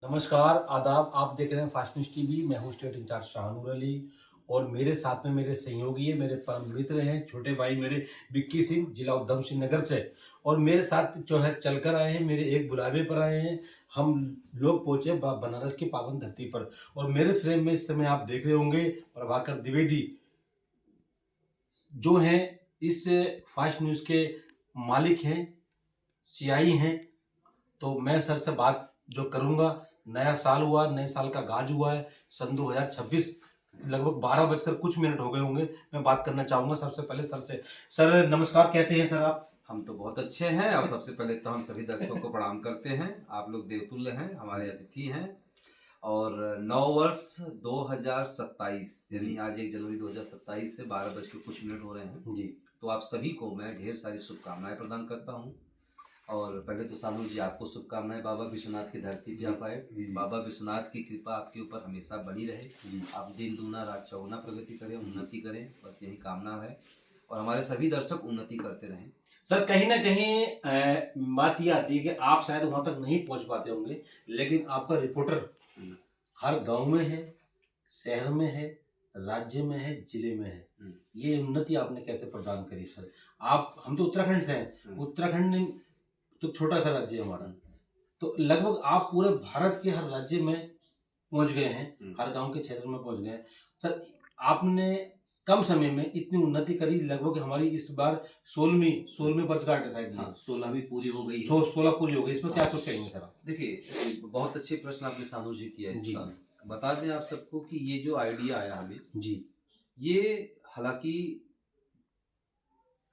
नमस्कार, आदाब। आप देख रहे हैं फास्ट न्यूज़ टीवी। मैं हूँ स्टेट इंचार्ज शाहनूर अली और मेरे साथ में मेरे सहयोगी है, मेरे परम मित्र हैं, छोटे भाई मेरे विक्की सिंह, जिला उधम सिंह नगर से। और मेरे साथ जो है चलकर आए हैं, मेरे एक बुलावे पर आए हैं। हम लोग पहुँचे बनारस की पावन धरती पर और मेरे फ्रेम में इस समय आप देख रहे होंगे प्रभाकर द्विवेदी जो हैं इस फास्ट न्यूज़ के मालिक हैं, सीआई हैं। तो मैं सर से बात जो करूंगा, नया साल हुआ, नए साल का गाज हुआ है सन 2026, लगभग 12 बजकर कुछ मिनट हो गए होंगे। मैं बात करना चाहूंगा सबसे पहले सर से। सर नमस्कार, कैसे हैं सर आप? हम तो बहुत अच्छे हैं और सबसे पहले तो हम सभी दर्शकों को प्रणाम करते हैं। आप लोग देवतुल्य हैं, हमारे अतिथि हैं। और नव वर्ष 2027 यानी आज 1 जनवरी 2027 से 12 बज के कुछ मिनट हो रहे हैं जी। तो आप सभी को मैं ढेर सारी शुभकामनाएं प्रदान करता हूं। और पहले तो सानू जी आपको शुभकामनाएं, बाबा विश्वनाथ की धरती पे आप आए। बाबा विश्वनाथ की कृपा आपके ऊपर हमेशा बनी रहे। आप दिन दूना रात चौगुना प्रगति करें, उन्नति करें, बस यही कामना है। और हमारे सभी दर्शक उन्नति करते रहें। सर कहीं ना कहीं बात ये आती है कि आप शायद वहां तक नहीं पहुंच पाते होंगे, लेकिन आपका रिपोर्टर हर गांव में है, शहर में है, राज्य में है, जिले में है। ये उन्नति आपने कैसे प्रदान करी सर? हम तो उत्तराखंड से हैं। उत्तराखंड तो छोटा सा राज्य है हमारा, तो लगभग आप पूरे भारत के हर राज्य में पहुंच गए हैं, हर गांव के क्षेत्र में पहुंच गए हैं। सर आपने कम समय में इतनी उन्नति करी। लगभग हमारी इस बार 16वीं वर्षगांठ है शायद। हाँ, 16 भी पूरी हो गई है। 16 पूरी हो गई। इसमें क्या कुछ कहेंगे सर आप? देखिए, बहुत अच्छे प्रश्न आपने सानू जी किया इस साल। बता दें आप सबको कि ये जो आइडिया आया हमें जी, ये हालांकि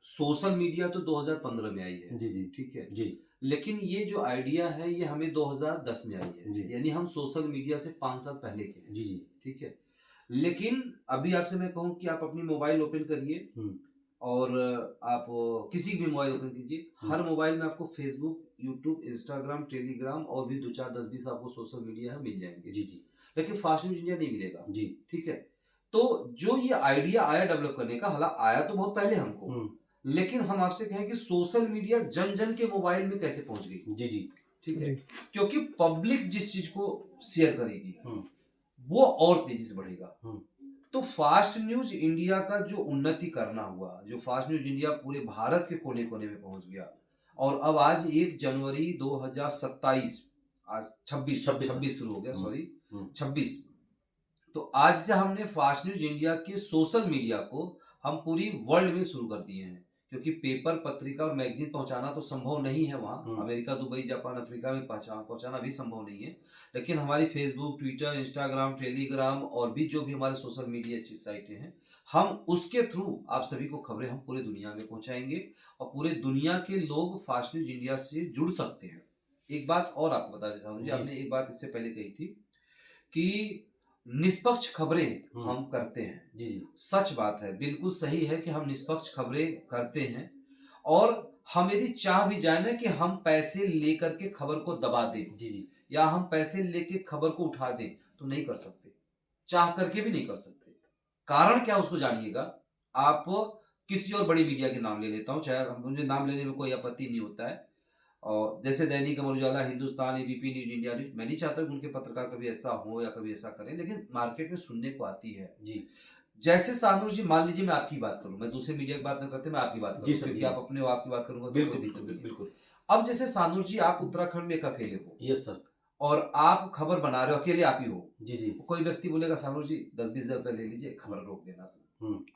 सोशल मीडिया तो 2015 में आई है। जी जी ठीक है जी। लेकिन ये जो आइडिया है ये हमें 2010 में आई है। जी। यानी हम सोशल मीडिया से 5 साल पहले के हैं। जी जी। ठीक है, लेकिन अभी आपसे मैं कहूँ कि आप अपनी मोबाइल ओपन करिए और आप किसी भी मोबाइल ओपन कीजिए, हर मोबाइल में आपको फेसबुक, यूट्यूब, इंस्टाग्राम, टेलीग्राम और भी 2 4 10 20 आपको सोशल मीडिया है मिल जाएंगे। जी जी। लेकिन फास्ट न्यूज इंडिया नहीं मिलेगा। जी। ठीक है, तो जो ये आइडिया आया डेवलप करने का, हालांकि आया तो बहुत पहले हमको, लेकिन हम आपसे कहें कि सोशल मीडिया जन जन के मोबाइल में कैसे पहुंच गई। जी जी। ठीक है, क्योंकि पब्लिक जिस चीज को शेयर करेगी वो और तेजी से बढ़ेगा। तो फास्ट न्यूज इंडिया का जो उन्नति करना हुआ, जो फास्ट न्यूज इंडिया पूरे भारत के कोने कोने में पहुंच गया। और अब आज 1 जनवरी 2027, आज 26 शुरू हो गया, सॉरी 26। तो आज से हमने फास्ट न्यूज इंडिया के सोशल मीडिया को हम पूरी वर्ल्ड में शुरू कर दिए हैं। क्योंकि पेपर, पत्रिका और मैगजीन पहुंचाना तो संभव नहीं है वहां, अमेरिका, दुबई, जापान, अफ्रीका में पहुंचाना भी संभव नहीं है। लेकिन हमारी फेसबुक, ट्विटर, इंस्टाग्राम, टेलीग्राम और भी जो भी हमारे सोशल मीडिया अच्छी साइटें हैं, हम उसके थ्रू आप सभी को खबरें हम पूरे दुनिया में पहुंचाएंगे और पूरे दुनिया के लोग फास्ट न्यूज इंडिया से जुड़ सकते हैं। एक बात और आपको बता देता हूँ जी, आपने एक बात इससे पहले कही थी कि निष्पक्ष खबरें हम करते हैं। जी जी। सच बात है, बिल्कुल सही है कि हम निष्पक्ष खबरें करते हैं। और हम यदि चाह भी जाए ना कि हम पैसे लेकर के खबर को दबा दें, जी जी, या हम पैसे लेके खबर को उठा दें, तो नहीं कर सकते, चाह करके भी नहीं कर सकते। कारण क्या उसको जानिएगा। आप किसी और बड़ी मीडिया के नाम ले लेता हूं, चाहे मुझे नाम लेने में कोई आपत्ति नहीं होता है। और जैसे Dainik Amar Ujala, Hindustan, ABP news, India news, मैं नहीं चाहता कि उनके पत्रकार कभी ऐसा हो या कभी ऐसा करें, लेकिन मार्केट में सुनने को आती है जी। जैसे सानूर जी, मान लीजिए मैं आपकी बात करूं, मैं दूसरे मीडिया की बात न करते, मैं आपकी बात करूं क्योंकि आप अपने आपकी बात करूंगा तो कोई दिक्कत नहीं। बिल्कुल। अब जैसे सानूर जी, आप उत्तराखंड में एक अकेले हो, यस सर, और आप खबर बना रहे हो, अकेले आप ही हो, जी जी, कोई व्यक्ति बोलेगा सानूर जी 10-20 हजार रुपए ले लीजिए, खबर रोक देना।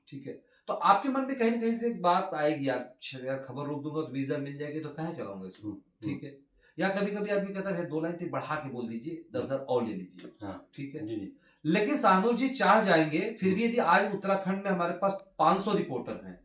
ठीक है, तो आपके मन में कहीं ना कहीं से एक बात आएगी, यार खबर रोक दूंगा तो 20 हजार मिल जाएगी, तो कहाँ चलाऊंगा इसको। ठीक है, या कभी कभी आदमी कहता है 2 लाइन बढ़ा के बोल दीजिए, 10 हजार और ले लीजिए। ठीक है जी जी। लेकिन सानूर जी चाह जाएंगे फिर भी, यदि आज उत्तराखंड में हमारे पास 500 रिपोर्टर हैं,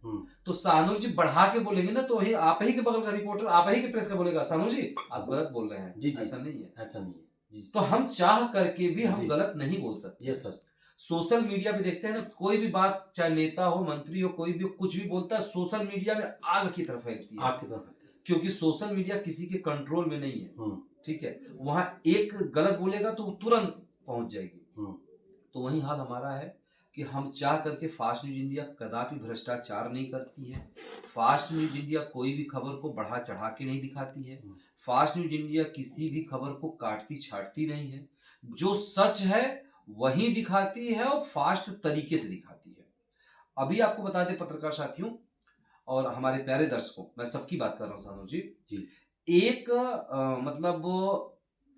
तो सानूर जी बढ़ा के बोलेंगे ना, तो आप ही के बगल का रिपोर्टर, आप ही के प्रेस का बोलेगा सानूर जी आप गलत बोल रहे हैं। जी जी, ऐसा नहीं है, ऐसा नहीं है। तो हम चाह करके भी हम गलत नहीं बोल सकते। Yes sir. सोशल मीडिया पे देखते हैं ना, कोई भी बात, चाहे नेता हो, मंत्री हो, कोई भी कुछ भी बोलता है, सोशल मीडिया में आग की तरफ फैलती है, आग की तरफ, क्योंकि सोशल मीडिया किसी के कंट्रोल में नहीं है। ठीक है, वहां एक गलत बोलेगा तो तुरंत पहुंच जाएगी। तो वही हाल हमारा है कि हम चाह करके फास्ट न्यूज इंडिया कदापि भ्रष्टाचार नहीं करती है। फास्ट न्यूज इंडिया कोई भी खबर को बढ़ा चढ़ा के नहीं दिखाती है। फास्ट न्यूज इंडिया किसी भी खबर को काटती छाटती नहीं है। जो सच है वही दिखाती है और फास्ट तरीके से दिखाती है। अभी आपको बता दें पत्रकार साथियों और हमारे प्यारे दर्शकों, मैं सबकी बात कर रहा हूँ सानू जी। एक मतलब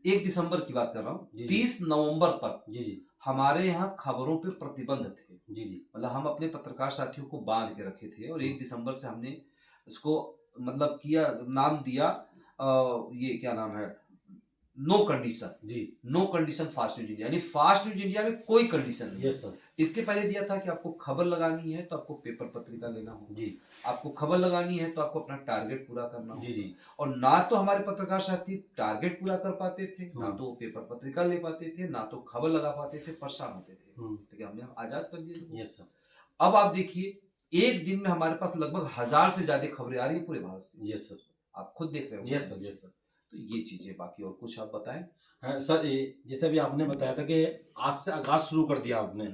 1 दिसंबर की बात कर रहा हूँ, 30 नवंबर तक हमारे यहाँ खबरों पे प्रतिबंध थे। मतलब हम अपने पत्रकार साथियों को बांध के रखे थे और 1 दिसंबर से हमने इसको मतलब किया, नाम दिया ये क्या नाम है, no condition. No condition Fast News India, यानी फास्ट न्यूज इंडिया में कोई कंडीशन नहीं। Yes sir. इसके पहले दिया था कि आपको खबर लगानी है तो आपको पेपर पत्रिका लेना हो, आपको खबर लगानी है तो आपको अपना टारगेट पूरा करना हो। और ना तो हमारे पत्रकार साथी टारगेट पूरा कर पाते थे, ना तो पेपर पत्रिका ले पाते थे, ना तो खबर लगा पाते थे, परेशान होते थे। तो हमने आजाद कर दिया। Yes sir. अब आप देखिए एक दिन में हमारे पास लगभग 1000 से ज्यादा खबरें आ रही है पूरे भारत से। Yes sir. आप खुद देख रहे हो। Yes sir. Yes sir. तो ये चीजें, बाकी और कुछ आप बताएं। हाँ सर, जैसे अभी आपने बताया था कि आज से आगाज शुरू कर दिया आपने।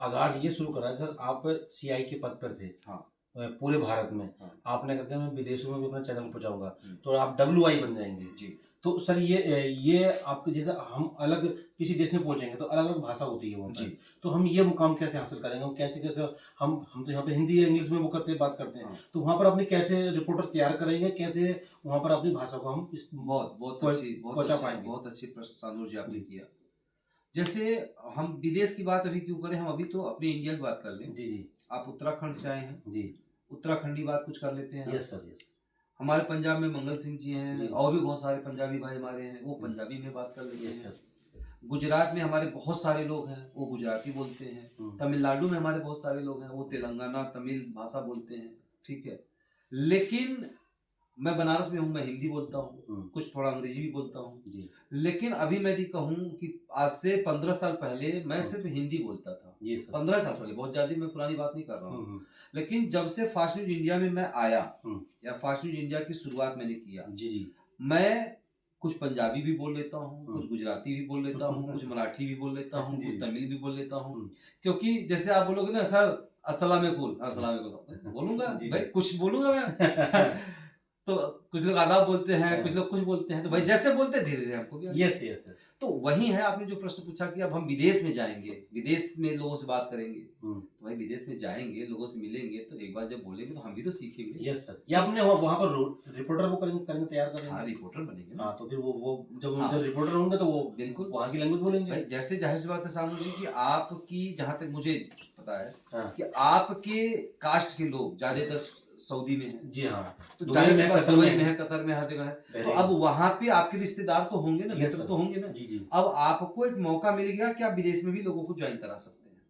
आगाज ये शुरू करा है सर, आप CI के पद पर थे। हाँ। पूरे भारत में। हाँ। आपने कहा मैं विदेशों में भी अपना चैनल पहुंचाऊंगा, तो आप WI बन जाएंगे। जी। तो सर ये आपके जैसे हम अलग किसी देश में पहुंचेंगे तो अलग अलग भाषा होती है वहाँ पर, तो हम ये मुकाम कैसे हासिल करेंगे? कैसे हम तो यहाँ पे हिंदी या इंग्लिश में वो करते बात करते हैं। हाँ। तो वहाँ पर अपने कैसे रिपोर्टर तैयार करेंगे, कैसे वहाँ पर अपनी भाषा को हम बहुत अच्छी प्रश्न सानू जी आपने किया। जैसे हम विदेश की बात अभी क्यों करें, हम अभी तो अपने इंडिया की बात कर लें। आप उत्तराखंड से आए हैं, उत्तराखंडी बात कुछ कर लेते हैं। Yes sir. हमारे पंजाब में मंगल सिंह जी हैं और भी बहुत सारे पंजाबी भाई हमारे हैं, वो पंजाबी में बात कर लेते हैं। गुजरात में हमारे बहुत सारे लोग हैं, वो गुजराती बोलते हैं। तमिलनाडु में हमारे बहुत सारे लोग हैं, वो तेलंगाना तमिल भाषा बोलते हैं। ठीक है, लेकिन मैं बनारस में हूँ, मैं हिंदी बोलता हूँ, कुछ थोड़ा अंग्रेजी भी बोलता हूँ। लेकिन अभी मैं यदि कहूँ कि आज से 15 साल पहले मैं सिर्फ हिंदी बोलता था। 15 साल पहले, बहुत ज्यादा मैं पुरानी बात नहीं कर रहा हूँ। लेकिन जब से फास्ट न्यूज इंडिया में मैं आया या फास्ट न्यूज इंडिया की शुरुआत मैंने किया, मैं कुछ पंजाबी भी बोल लेता हूँ, कुछ गुजराती भी बोल लेता हूँ, कुछ मराठी भी बोल लेता हूँ, कुछ तमिल भी बोल लेता हूँ। क्योंकि जैसे आप बोलोगे ना सर अस्सलाम वालेकुम, बोलूंगा भाई, कुछ बोलूंगा मैं। तो कुछ लोग आदाब बोलते हैं, कुछ लोग कुछ बोलते हैं, तो भाई जैसे बोलते हैं धीरे धीरे हमको भी। यस। तो वही है, आपने जो प्रश्न पूछा कि अब हम विदेश में जाएंगे, विदेश में लोगों से बात करेंगे, तो भाई विदेश में जाएंगे, लोगों से मिलेंगे, तो एक बार जब बोलेंगे तो हम भी तो सीखेंगे। Yes sir. या आपने वहाँ पर रिपोर्टर वो करेंगे तैयार करेंगे। हाँ, रिपोर्टर बनेंगे। हाँ, तो फिर वो जब रिपोर्टर होंगे तो वो बिल्कुल वहाँ की लैंग्वेज बोलेंगे। भाई जैसे जाहिर सी बात है सामू जी कि आपकी, जहाँ तक मुझे पता है कि आपके कास्ट के लोग ज्यादातर सऊदी में है। जी हाँ। तो जाहिर सी बात दुबई में है, कतर में, हर जगह है। तो अब वहाँ पे आपके रिश्तेदार तो होंगे ना, मित्र तो होंगे ना। अब आपको एक मौका मिल गया कि आप विदेश में भी लोगों को ज्वाइन करा सकते हैं।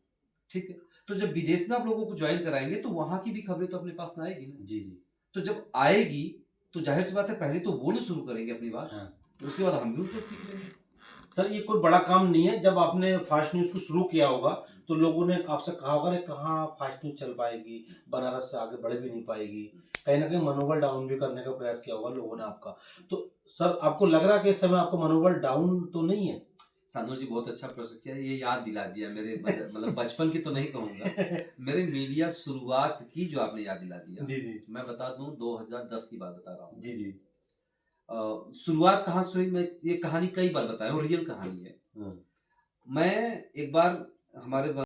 ठीक है, तो जब विदेश में आप लोगों को ज्वाइन कराएंगे तो वहाँ की भी खबरें तो अपने पास ना आएगी ना। तो जब आएगी तो जाहिर सी बात है पहले तो वो लोग शुरू करेंगे अपनी बात। तो उसके बाद हम भी उनसे सीख लेंगे। सर ये कोई बड़ा काम नहीं है। जब आपने फास्ट न्यूज को शुरू किया होगा तो लोगों ने आपसे कहा होगा कहाँ फास्ट न्यूज चल पाएगी, बनारस से आगे बढ़ भी नहीं पाएगी, कहीं ना कहीं मनोबल डाउन भी करने का प्रयास किया होगा लोगों ने आपका। तो सर आपको लग रहा है कि इस समय आपको मनोबल डाउन तो नहीं है? सानू जी बहुत अच्छा प्रश्न किया, ये याद दिला दिया मेरे, मतलब बचपन की तो नहीं कहूँगा, मेरे मीडिया शुरुआत की जो आपने याद दिला दिया। मैं बता दूं 2010 की बात बता रहा हूँ। शुरुआत कहाँ से हुई, मैं ये कहानी कई बार बताया और रियल कहानी है। मैं एक बार हमारे